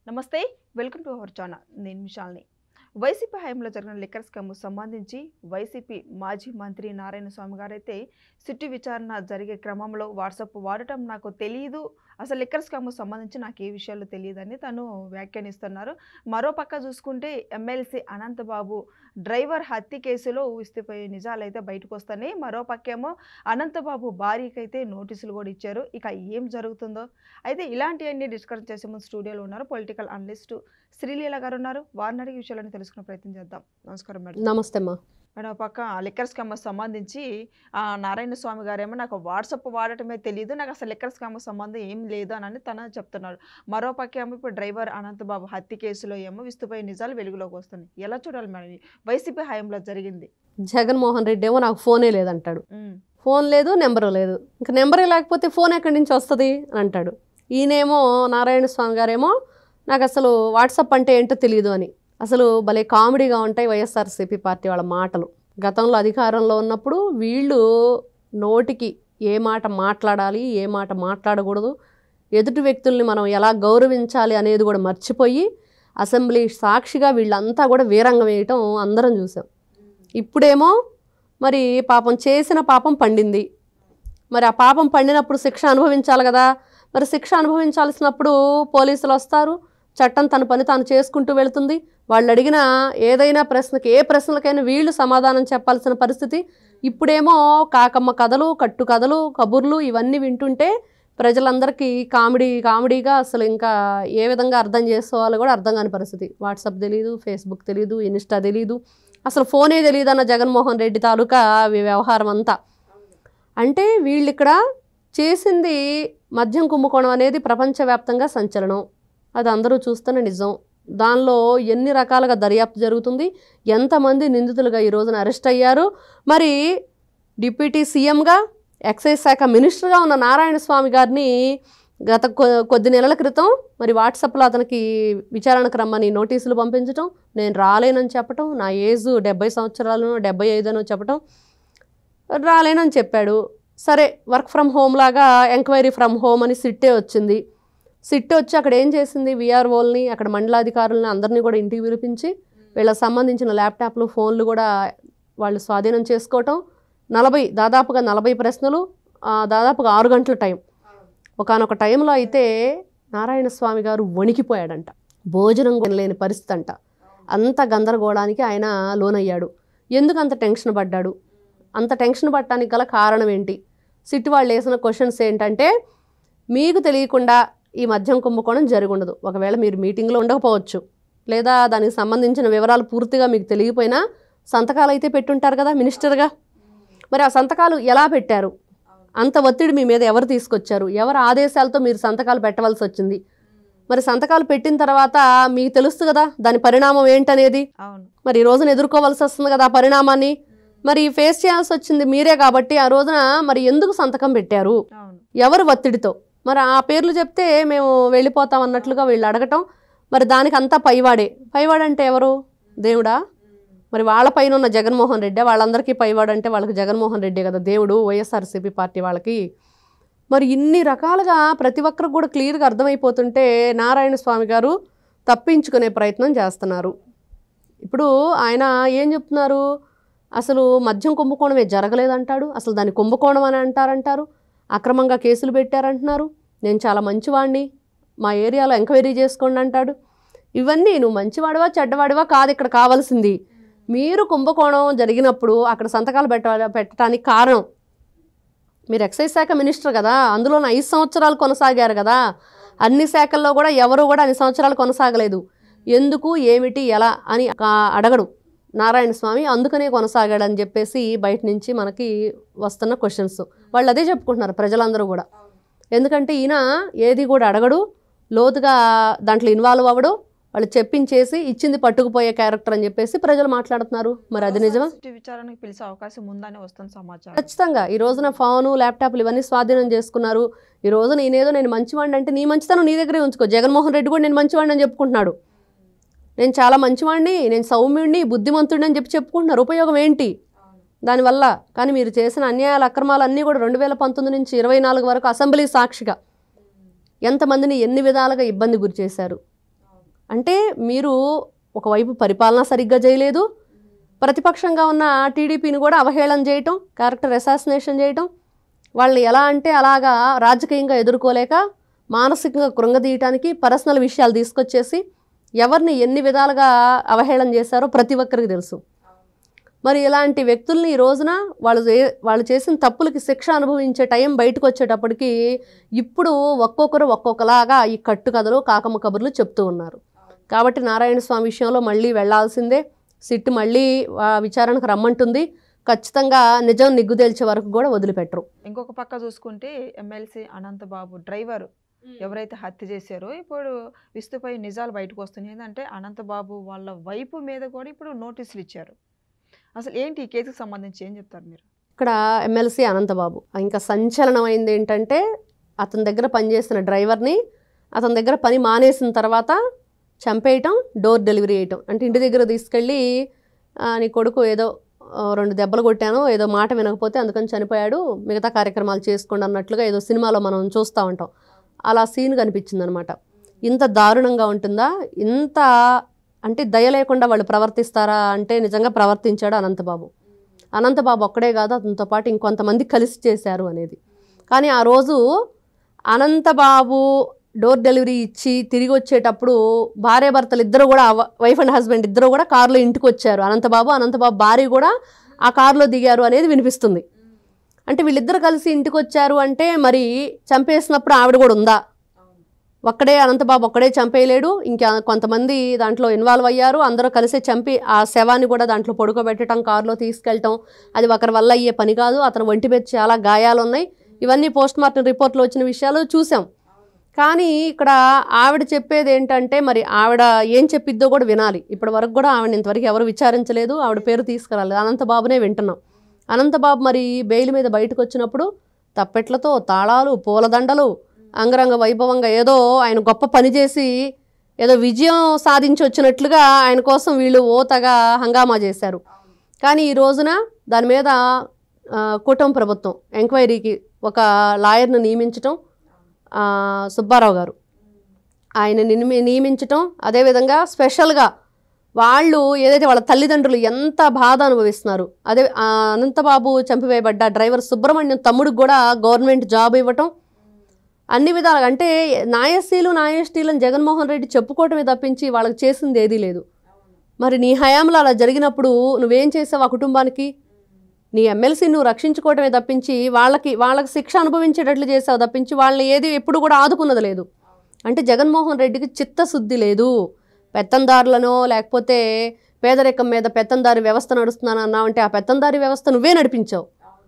నమస్తే welcome to our channel నేను మిషాల్ని YCP హయాంలో జరిగిన లిక్కర్ స్కామ్ సంబంధించి వైసీపీ మాజీ మంత్రి నారాయణ స్వామి గారు అయితే సిట్టు విచారణ జరిగే క్రమంలో వాట్సాప్ వాడటం నాకు తెలియదు అసలు లిక్కర్ స్కామ్ సంబంధించి నాకు ఏ విషయాలు తెలియదని తను వ్యాఖ్యానిస్తున్నారు మరోపక్క చూసుకుంటే ఎమ్మెల్సీ అనంతబాబు డ్రైవర్ హత్య కేసులో ఊహిపోయే నిజాలు అయితే బయటకు వస్తాయి మరోపక్కేమో అనంతబాబు భార్యకైతే నోటీసులు కూడా ఇచ్చారు ఇక ఏం జరుగుతుందో అయితే ఇలాంటివన్నీ డిస్కస్ చేసే ముందు స్టూడియోలో ఉన్నారు పొలిటికల్ అనలిస్ట్ శ్రీలీల గారు ఉన్నారు వారిని అడిగే విషయాలను తెలుసుకునే ప్రయత్నం చేద్దాం నమస్కారం మేడం నమస్తే అమ్మా మేడం పక్క లిక్కర్ స్కామ్ సంబంధించి నారాయణ స్వామి గారేమో నాకు వాట్సాప్ వాడటమే తెలియదు నాకు అసలు లిక్కర్ స్కామ్ సంబంధం ఏం లేదు అని తను చెప్తున్నాడు మరోపక్క ఏమో ఇప్పుడు డ్రైవర్ అనంతబాబు హత్య కేసులో ఏమో విస్తుపోయే నిజాలు వెలుగులోకి వస్తున్నాయి ఎలా చూడాలి మేడం వైసీపీ హయాంలో జరిగింది జగన్మోహన్ రెడ్డి ఏమో నాకు ఫోనే లేదంటాడు ఫోన్ లేదు నెంబరు లేదు ఇంకా నెంబరే లేకపోతే ఫోన్ ఎక్కడి నుంచి వస్తుంది అని అంటాడు ఈయనేమో నారాయణ స్వామి గారేమో నాకు అసలు వాట్సాప్ అంటే ఏంటో తెలియదు అని అసలు భలే కామెడీగా ఉంటాయి వైఎస్ఆర్సీపీ పార్టీ వాళ్ళ మాటలు గతంలో అధికారంలో ఉన్నప్పుడు వీళ్ళు నోటికి ఏ మాట మాట్లాడాలి ఏ మాట మాట్లాడకూడదు ఎదుటి వ్యక్తుల్ని మనం ఎలా గౌరవించాలి అనేది కూడా మర్చిపోయి అసెంబ్లీ సాక్షిగా వీళ్ళంతా కూడా వీరంగం వేయటం అందరం చూసాం ఇప్పుడేమో మరి పాపం చేసిన పాపం పండింది మరి ఆ పాపం పండినప్పుడు శిక్ష అనుభవించాలి కదా మరి శిక్ష అనుభవించాల్సినప్పుడు పోలీసులు వస్తారు చట్టం తన పని తాను చేసుకుంటూ వెళుతుంది వాళ్ళు అడిగిన ఏదైనా ప్రశ్నకి ఏ ప్రశ్నలకైనా వీళ్ళు సమాధానం చెప్పాల్సిన పరిస్థితి ఇప్పుడేమో కాకమ్మ కథలు కట్టు కథలు కబుర్లు ఇవన్నీ వింటుంటే ప్రజలందరికీ కామెడీగా అసలు ఇంకా ఏ విధంగా అర్థం చేసుకోవాలో కూడా అర్థం కాని పరిస్థితి వాట్సాప్ తెలీదు ఫేస్బుక్ తెలీదు ఇన్స్టా తెలీదు అసలు ఫోనే తెలియదు అన్న జగన్మోహన్ రెడ్డి తాలూకా వ్యవహారం అంతా అంటే వీళ్ళు ఇక్కడ చేసింది మద్యం కుంభకోణం అనేది ప్రపంచవ్యాప్తంగా సంచలనం అది అందరూ చూస్తున్న నిజం దానిలో ఎన్ని రకాలుగా దర్యాప్తు జరుగుతుంది ఎంతమంది నిందితులుగా ఈ రోజున అరెస్ట్ అయ్యారు మరి డిప్యూటీ సీఎంగా ఎక్సైజ్ శాఖ మినిస్టర్గా ఉన్న నారాయణ స్వామి గారిని గత కొద్ది నెలల క్రితం మరి వాట్సాప్లో అతనికి విచారణకు రమ్మని నోటీసులు పంపించడం నేను రాలేనని చెప్పటం నా ఏజ్ 70 సంవత్సరాలను 75 అని చెప్పటం రాలేనని చెప్పాడు సరే వర్క్ ఫ్రమ్ హోమ్ లాగా ఎంక్వైరీ ఫ్రమ్ హోమ్ అని సిట్టే వచ్చింది సిట్ వచ్చి అక్కడ ఏం చేసింది విఆర్ఓల్ని అక్కడ మండలాధికారులని అందరినీ కూడా ఇంటికి పిలిపించి వీళ్ళకి సంబంధించిన ల్యాప్టాప్లు ఫోన్లు కూడా వాళ్ళు స్వాధీనం చేసుకోవటం దాదాపుగా 40 ప్రశ్నలు దాదాపుగా 6 గంటల టైం ఒకానొక టైంలో అయితే నారాయణ స్వామి గారు వణికిపోయాడంట భోజనం లేని పరిస్థితి అంట అంత గందరగోళానికి ఆయన లోనయ్యాడు ఎందుకు అంత టెన్షన్ పడ్డాడు అంత టెన్షన్ పడటానికి గల కారణం ఏంటి సిట్ వాళ్ళు వేసిన క్వశ్చన్స్ ఏంటంటే మీకు తెలియకుండా ఈ మద్యం కుంభకోణం జరిగి ఉండదు ఒకవేళ మీరు మీటింగ్లో ఉండకపోవచ్చు లేదా దానికి సంబంధించిన వివరాలు పూర్తిగా మీకు తెలియకపోయినా సంతకాలు అయితే పెట్టుంటారు కదా మినిస్టర్గా మరి ఆ సంతకాలు ఎలా పెట్టారు అంత ఒత్తిడి మీ మీద ఎవరు తీసుకొచ్చారు ఎవరి ఆదేశాలతో మీరు సంతకాలు పెట్టవలసి వచ్చింది మరి సంతకాలు పెట్టిన తర్వాత మీకు తెలుస్తుంది కదా దాని పరిణామం ఏంటనేది మరి ఈ రోజున ఎదుర్కోవాల్సి వస్తుంది కదా ఆ పరిణామాన్ని మరి ఫేస్ చేయాల్సి వచ్చింది మీరే కాబట్టి ఆ రోజున మరి ఎందుకు సంతకం పెట్టారు ఎవరు ఒత్తిడితో మరి ఆ పేర్లు చెప్తే మేము వెళ్ళిపోతాం అన్నట్లుగా వీళ్ళు అడగటం మరి దానికి అంతా పైవాడంటే ఎవరు దేవుడా మరి వాళ్ళ పైన ఉన్న జగన్మోహన్ రెడ్డి వాళ్ళందరికీ పైవాడంటే వాళ్ళకి జగన్మోహన్ రెడ్డి కదా దేవుడు వైఎస్ఆర్సీపీ పార్టీ వాళ్ళకి మరి ఇన్ని రకాలుగా ప్రతి ఒక్కరికి కూడా క్లియర్గా అర్థమైపోతుంటే నారాయణ స్వామి గారు తప్పించుకునే ప్రయత్నం చేస్తున్నారు ఇప్పుడు ఆయన ఏం చెప్తున్నారు అసలు మద్యం కుంభకోణమే జరగలేదంటాడు అసలు దాన్ని కుంభకోణం అని అంటారు అక్రమంగా కేసులు పెట్టారంటున్నారు నేను చాలా మంచివాడిని మా ఏరియాలో ఎంక్వైరీ చేసుకోండి అంటాడు ఇవన్నీ నువ్వు మంచివాడివా చెడ్డవాడివా కాదు ఇక్కడ కావాల్సింది మీరు కుంభకోణం జరిగినప్పుడు అక్కడ సంతకాలు పెట్టడానికి కారణం మీరు ఎక్సైజ్ శాఖ మినిస్టర్ కదా అందులో 5 సంవత్సరాలు కొనసాగారు కదా అన్ని శాఖల్లో కూడా ఎవరు కూడా అన్ని సంవత్సరాలు కొనసాగలేదు ఎందుకు ఏమిటి ఎలా అని అడగడు నారాయణ స్వామి అందుకనే కొనసాగాడని చెప్పేసి బయట నుంచి మనకి వస్తున్న క్వశ్చన్స్ వాళ్ళు అదే చెప్పుకుంటున్నారు ప్రజలందరూ కూడా ఎందుకంటే ఈయన ఏది కూడా అడగడు లోతుగా దాంట్లో ఇన్వాల్వ్ అవ్వడు వాళ్ళు చెప్పించేసి ఇచ్చింది పట్టుకుపోయే క్యారెక్టర్ అని చెప్పేసి ప్రజలు మాట్లాడుతున్నారు మరి అది నిజమా విచారణకు పిలిచే అవకాశం ఉందని వస్తున్న సమాచారం ఖచ్చితంగా ఈ రోజున ఫోను ల్యాప్టాప్లు ఇవన్నీ స్వాధీనం చేసుకున్నారు ఈ రోజు నేను మంచివాడిని అంటే నీ మంచితనం నీ దగ్గరే ఉంచుకో జగన్మోహన్ రెడ్డి కూడా నేను మంచివాడిని అని చెప్పుకుంటున్నాడు నేను చాలా మంచివాడిని నేను సౌమ్యుడిని బుద్ధిమంతుడిని అని చెప్పుకుంటున్నారు ఉపయోగం ఏంటి దానివల్ల కానీ మీరు చేసిన అన్యాయాల అక్రమాలు అన్నీ కూడా 2019 నుంచి 24 వరకు అసెంబ్లీ సాక్షిగా ఎంతమందిని ఎన్ని విధాలుగా ఇబ్బంది గురి చేశారు అంటే మీరు ఒకవైపు పరిపాలన సరిగ్గా చేయలేదు, ప్రతిపక్షంగా ఉన్న టీడీపీని కూడా అవహేళన చేయటం, క్యారెక్టర్ అసాసినేషన్ చేయటం, వాళ్ళని ఎలా అంటే అలాగా రాజకీయంగా ఎదుర్కోలేక మానసికంగా కృంగదీయటానికి పర్సనల్ విషయాలు తీసుకొచ్చేసి ఎవరిని ఎన్ని విధాలుగా అవహేళన చేశారో ప్రతి ఒక్కరికి తెలుసు. మరి ఇలాంటి వ్యక్తుల్ని ఈ రోజున వాళ్ళు చేసిన తప్పులకి శిక్ష అనుభవించే టైం బయటకు వచ్చేటప్పటికి ఇప్పుడు ఒక్కొక్కరు ఒక్కొక్కలాగా ఈ కట్టుకథలు కాకమ్మ కబుర్లు చెప్తూ ఉన్నారు. కాబట్టి నారాయణ స్వామి విషయంలో మళ్ళీ వెళ్లాల్సిందే. సిట్ మళ్ళీ విచారణకు రమ్మంటుంది. ఖచ్చితంగా నిజం నిగ్గుదేల్చే వరకు కూడా వదిలిపెట్టరు. ఇంకొక పక్క చూసుకుంటే ఎమ్మెల్సీ అనంతబాబు డ్రైవర్ ఎవరైతే హత్య చేశారో ఇప్పుడు విస్తుపై నిజాలు బయటకు వస్తున్నాయి. ఏంటంటే అనంతబాబు వాళ్ళ వైపు మీద కూడా ఇప్పుడు నోటీసులు ఇచ్చారు. అసలు ఏంటి ఈ కేసుకు సంబంధించి ఏం చెప్తారు మీరు? ఇక్కడ ఎమ్మెల్సీ అనంతబాబు ఇంకా సంచలనమైంది ఏంటంటే అతని దగ్గర పనిచేసిన డ్రైవర్ని అతని దగ్గర పని మానేసిన తర్వాత చంపేయటం, డోర్ డెలివరీ చేయటం. అంటే ఇంటి దగ్గర తీసుకెళ్ళి నీ కొడుకు ఏదో 2 దెబ్బలు కొట్టాను, ఏదో మాట వినకపోతే అందుకని చనిపోయాడు, మిగతా కార్యక్రమాలు చేసుకోండి అన్నట్లుగా ఏదో సినిమాలో మనం చూస్తూ ఉంటాం. అలా సీన్ కనిపించింది అనమాట. ఇంత దారుణంగా ఉంటుందా? ఇంత అంటే దయ లేకుండా వాళ్ళు ప్రవర్తిస్తారా అంటే నిజంగా ప్రవర్తించాడు అనంతబాబు. అనంతబాబు ఒక్కడే కాదు, అతనితో పాటు ఇంకొంతమంది కలిసి చేశారు అనేది. కానీ ఆ రోజు అనంతబాబు డోర్ డెలివరీ ఇచ్చి తిరిగి వచ్చేటప్పుడు భార్యాభర్తలు ఇద్దరు కూడా, వైఫ్ అండ్ హస్బెండ్ ఇద్దరు కూడా కారులో ఇంటికి వచ్చారు. అనంతబాబు భార్య కూడా ఆ కారులో దిగారు అనేది వినిపిస్తుంది. అంటే వీళ్ళిద్దరు కలిసి ఇంటికి వచ్చారు అంటే మరి చంపేసినప్పుడు ఆవిడ కూడా ఉందా? అనంతబాబు ఒక్కడే చంపేయలేడు, ఇంకా కొంతమంది దాంట్లో ఇన్వాల్వ్ అయ్యారు. అందరూ కలిసి చంపి ఆ శవాన్ని కూడా దాంట్లో పడుకోబెట్టడం, కారులో తీసుకెళ్ళటం అది ఒకరి వల్ల అయ్యే పని కాదు. అతను ఒంటి మీద చాలా గాయాలు ఉన్నాయి. ఇవన్నీ పోస్ట్ మార్టం రిపోర్ట్లో వచ్చిన విషయాలు చూసాం. కానీ ఇక్కడ ఆవిడ చెప్పేది ఏంటంటే మరి ఆవిడ ఏం చెప్పిద్దో కూడా వినాలి. ఇప్పటి వరకు కూడా ఆవిడ ఇంతవరకు ఎవరు విచారించలేదు, ఆవిడ పేరు తీసుకురాలేదు. అనంతబాబునే వింటున్నాం. అనంతబాబు మరి బెయిల్ మీద బయటకు వచ్చినప్పుడు తప్పెట్లతో, తాళాలు, పూలదండలు, అంగరంగ వైభవంగా ఏదో ఆయన గొప్ప పని చేసి ఏదో విజయం సాధించి వచ్చినట్లుగా ఆయన కోసం వీళ్ళు ఓతగా హంగామా చేశారు. కానీ ఈ రోజున దాని మీద కూటమి ప్రభుత్వం ఎంక్వైరీకి ఒక లాయర్ను నియమించటం, సుబ్బారావు గారు ఆయన నియమించటం, అదేవిధంగా స్పెషల్గా వాళ్ళు ఏదైతే వాళ్ళ తల్లిదండ్రులు ఎంత బాధ అనుభవిస్తున్నారు, అదే అనంతబాబు చంపివేయబడ్డ డ్రైవర్ సుబ్రహ్మణ్యం తమ్ముడికి కూడా గవర్నమెంట్ జాబ్ ఇవ్వటం, అన్ని విధాలుగా అంటే నాయస్సీలు నాయస్టీలను జగన్మోహన్ రెడ్డి చెప్పుకోవటమే తప్పించి వాళ్ళకి చేసింది ఏదీ లేదు. మరి నీ హయాంలో అలా జరిగినప్పుడు నువ్వేం చేసావు ఆ కుటుంబానికి? నీ ఎమ్మెల్సీ నువ్వు రక్షించుకోవటమే తప్పించి వాళ్ళకి శిక్ష అనుభవించేటట్లు చేసావు తప్పించి వాళ్ళని ఏది ఎప్పుడు కూడా ఆదుకున్నది లేదు. అంటే జగన్మోహన్ రెడ్డికి చిత్తశుద్ధి లేదు. పెత్తందారులనో లేకపోతే పేదరికం మీద పెత్తందారి వ్యవస్థ నడుస్తున్నాను అన్నావంటే ఆ పెత్తందారి వ్యవస్థ నువ్వే నడిపించావు,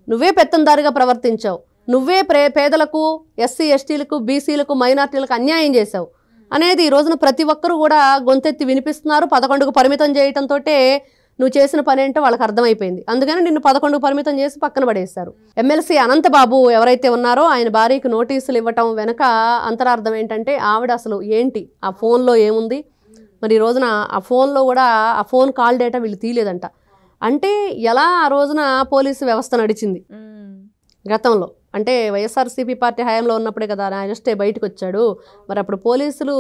నువ్వే పెత్తందారిగా ప్రవర్తించావు, నువ్వే పేదలకు, ఎస్సీ ఎస్టీలకు, బీసీలకు, మైనార్టీలకు అన్యాయం చేశావు అనేది ఈ రోజున ప్రతి ఒక్కరూ కూడా గొంతెత్తి వినిపిస్తున్నారు. 11కు పరిమితం చేయటంతో నువ్వు చేసిన పని ఏంటో వాళ్ళకి అర్థమైపోయింది. అందుకని నిన్ను 11కు పరిమితం చేసి పక్కన పడేశారు. ఎమ్మెల్సీ అనంతబాబు ఎవరైతే ఉన్నారో ఆయన భార్యకు నోటీసులు ఇవ్వటం వెనక అంతరార్థం ఏంటంటే ఆవిడ అసలు ఏంటి, ఆ ఫోన్లో ఏముంది, మరి ఈ రోజున ఆ ఫోన్లో కూడా ఆ ఫోన్ కాల్ డేటా వీళ్ళు తీయలేదంట. అంటే ఎలా ఆ రోజున పోలీసు వ్యవస్థ నడిచింది గతంలో, అంటే వైఎస్ఆర్సీపీ పార్టీ హయాంలో ఉన్నప్పుడే కదా అరెస్ట్ బయటకు వచ్చాడు. మరి అప్పుడు పోలీసులు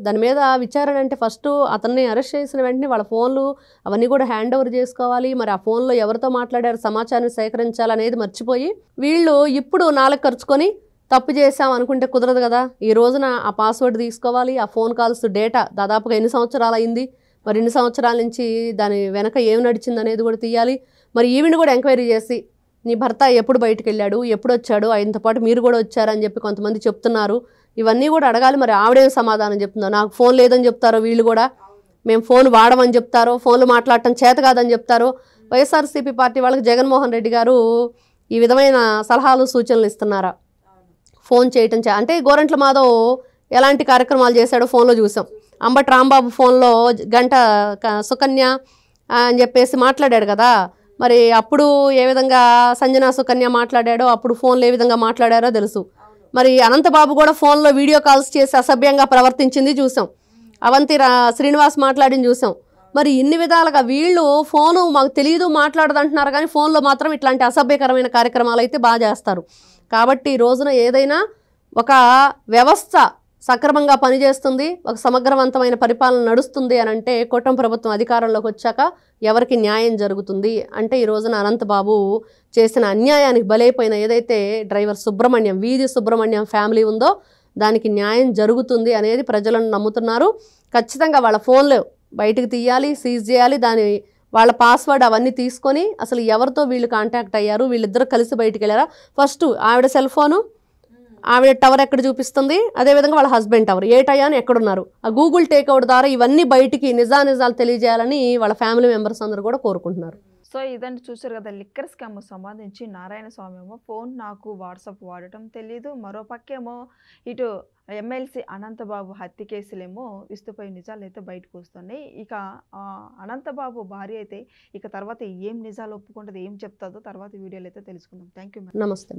దాని మీద విచారణ అంటే ఫస్ట్ అతన్ని అరెస్ట్ చేసిన వెంటనే వాళ్ళ ఫోన్లు అవన్నీ కూడా హ్యాండ్ ఓవర్ చేసుకోవాలి. మరి ఆ ఫోన్లో ఎవరితో మాట్లాడారు సమాచారం సేకరించాలనేది మర్చిపోయి వీళ్ళు ఇప్పుడు నాలుగు ఖర్చుకొని తప్పు చేసాం అనుకుంటే కుదరదు కదా. ఈ రోజున ఆ పాస్వర్డ్ తీసుకోవాలి, ఆ ఫోన్ కాల్స్ డేటా దాదాపుగా ఎన్ని సంవత్సరాలు అయింది, మరి ఎన్ని సంవత్సరాల నుంచి దాని వెనక ఏం నడిచింది అనేది కూడా తీయాలి. మరి ఈవిని కూడా ఎంక్వైరీ చేసి నీ భర్త ఎప్పుడు బయటకు వెళ్ళాడు, ఎప్పుడు వచ్చాడు, ఆయనతో పాటు మీరు కూడా వచ్చారని చెప్పి కొంతమంది చెప్తున్నారు. ఇవన్నీ కూడా అడగాలి. మరి ఆవిడేం సమాధానం చెప్తుందో, నాకు ఫోన్ లేదని చెప్తారో, వీళ్ళు కూడా మేము ఫోన్ వాడమని చెప్తారో, ఫోన్లు మాట్లాడటం చేత కాదని చెప్తారో. వైఎస్ఆర్సీపీ పార్టీ వాళ్ళకి జగన్మోహన్ రెడ్డి గారు ఈ విధమైన సలహాలు సూచనలు ఇస్తున్నారా? ఫోన్ చేయటం అంటే గోరంట్ల మాధవ్ ఎలాంటి కార్యక్రమాలు చేశాడో ఫోన్లో చూసాం. అంబటి రాంబాబు ఫోన్లో గంట సుకన్య అని చెప్పేసి మాట్లాడాడు కదా. మరి అప్పుడు ఏ విధంగా సంజనా సుకన్య మాట్లాడాడో, అప్పుడు ఫోన్లో ఏ విధంగా మాట్లాడారో తెలుసు. మరి అనంతబాబు కూడా ఫోన్లో వీడియో కాల్స్ చేసి అసభ్యంగా ప్రవర్తించింది చూసాం. అవంతి శ్రీనివాస్ మాట్లాడింది చూసాం. మరి ఇన్ని విధాలుగా వీళ్ళు ఫోను మాకు తెలియదు మాట్లాడదు అంటున్నారు, కానీ ఫోన్లో మాత్రం ఇట్లాంటి అసభ్యకరమైన కార్యక్రమాలు అయితే బాగా చేస్తారు. కాబట్టి ఈ రోజున ఏదైనా ఒక వ్యవస్థ సక్రమంగా పనిచేస్తుంది, ఒక సమగ్రవంతమైన పరిపాలన నడుస్తుంది అని అంటే కూటమి ప్రభుత్వం అధికారంలోకి వచ్చాక ఎవరికి న్యాయం జరుగుతుంది అంటే ఈ రోజున అనంతబాబు చేసిన అన్యాయానికి బలైపోయిన ఏదైతే డ్రైవర్ సుబ్రహ్మణ్యం, వీధి సుబ్రహ్మణ్యం ఫ్యామిలీ ఉందో దానికి న్యాయం జరుగుతుంది అనేది ప్రజలను నమ్ముతున్నారు. ఖచ్చితంగా వాళ్ళ ఫోన్లు బయటికి తీయాలి, సీజ్ చేయాలి, వాళ్ళ పాస్వర్డ్ అవన్నీ తీసుకొని అసలు ఎవరితో వీళ్ళు కాంటాక్ట్ అయ్యారు, వీళ్ళిద్దరు కలిసి బయటికి వెళ్ళారా, ఫస్ట్ ఆవిడ సెల్ ఫోను, ఆవిడ టవర్ ఎక్కడ చూపిస్తుంది, అదేవిధంగా వాళ్ళ హస్బెండ్ టవర్ ఏ టయాన్ని ఎక్కడున్నారు, ఆ గూగుల్ టేక్అవుట్ ద్వారా ఇవన్నీ బయటికి నిజాలు తెలియజేయాలని వాళ్ళ ఫ్యామిలీ మెంబర్స్ అందరూ కూడా కోరుకుంటున్నారు. సో ఇదండి చూసారు కదా, లిక్కర్ స్కామ్ సంబంధించి నారాయణ స్వామి ఏమో ఫోన్ నాకు వాట్సాప్ వాడటం తెలియదు, మరో పక్కేమో ఇటు ఎమ్మెల్సీ అనంతబాబు హత్య కేసులేమో విస్తుపోయి నిజాలు అయితే బయటకు వస్తున్నాయి. ఇక అనంతబాబు భార్య అయితే ఇక తర్వాత ఏం నిజాలు ఒప్పుకుంటుంది, ఏం చెప్తుందో తర్వాత వీడియోలో అయితే తెలుసుకుందాం. Thank you. నమస్తే.